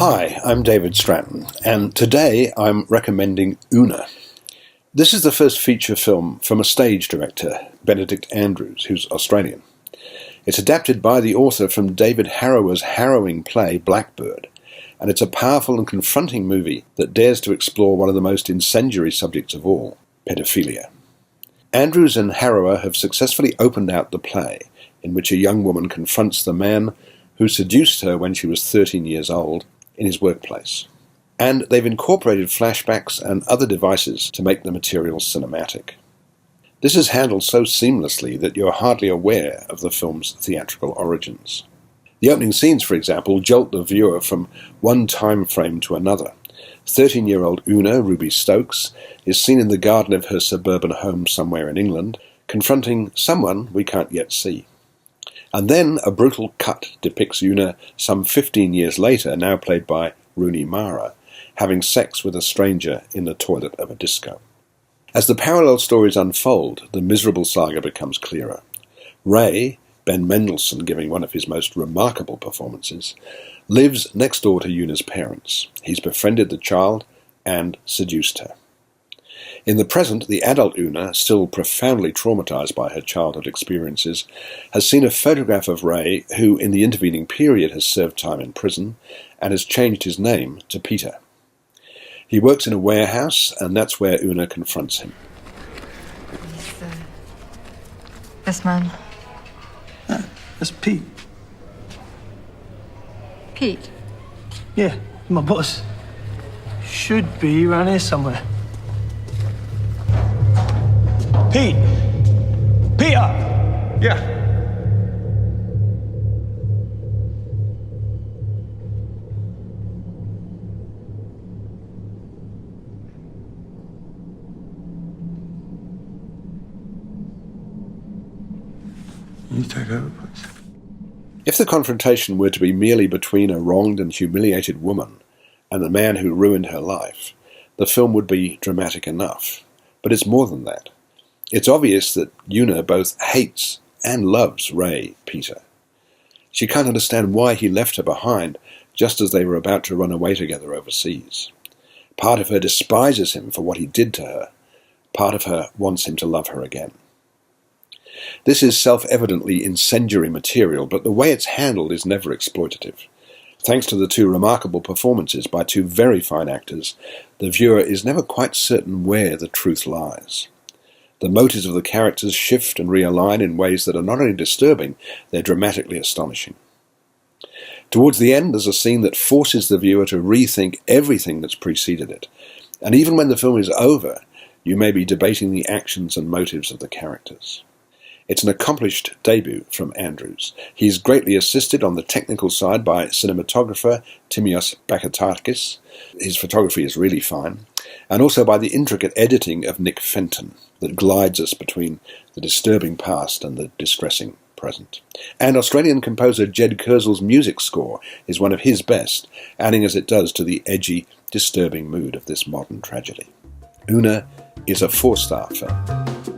Hi, I'm David Stratton, and today I'm recommending Una. This is the first feature film from a stage director, Benedict Andrews, who's Australian. It's adapted by the author from David Harrower's harrowing play Blackbird, and it's a powerful and confronting movie that dares to explore one of the most incendiary subjects of all, pedophilia. Andrews and Harrower have successfully opened out the play, in which a young woman confronts the man who seduced her when she was 13 years old in his workplace. And they've incorporated flashbacks and other devices to make the material cinematic. This is handled so seamlessly that you're hardly aware of the film's theatrical origins. The opening scenes, for example, jolt the viewer from one time frame to another. 13-year-old Una, Ruby Stokes, is seen in the garden of her suburban home somewhere in England, confronting someone we can't yet see. And then a brutal cut depicts Una some 15 years later, now played by Rooney, having sex with a stranger in the toilet of a disco. As the parallel stories unfold, the miserable saga becomes clearer. Ray, Ben Mendelsohn giving one of his most remarkable performances, lives next door to Una's parents. He's befriended the child and seduced her. In the present, the adult Una, still profoundly traumatized by her childhood experiences, has seen a photograph of Ray, who in the intervening period has served time in prison and has changed his name to Peter. He works in a warehouse, and that's where Una confronts him. This man. That's Pete. Pete? Yeah, my boss. Should be around here somewhere. Pete! Peter! Yeah. You take over, please. If the confrontation were to be merely between a wronged and humiliated woman and the man who ruined her life, the film would be dramatic enough. But it's more than that. It's obvious that Una both hates and loves Ray, Peter. She can't understand why he left her behind just as they were about to run away together overseas. Part of her despises him for what he did to her. Part of her wants him to love her again. This is self-evidently incendiary material, but the way it's handled is never exploitative. Thanks to the two remarkable performances by two very fine actors, the viewer is never quite certain where the truth lies. The motives of the characters shift and realign in ways that are not only disturbing, they're dramatically astonishing. Towards the end, there's a scene that forces the viewer to rethink everything that's preceded it. And even when the film is over, you may be debating the actions and motives of the characters. It's an accomplished debut from Andrews. He's greatly assisted on the technical side by cinematographer Timios Bakatakis. His photography is really fine. And also by the intricate editing of Nick Fenton that glides us between the disturbing past and the distressing present. And Australian composer Jed Kurzel's music score is one of his best, adding as it does to the edgy, disturbing mood of this modern tragedy. Una is a 4-star film.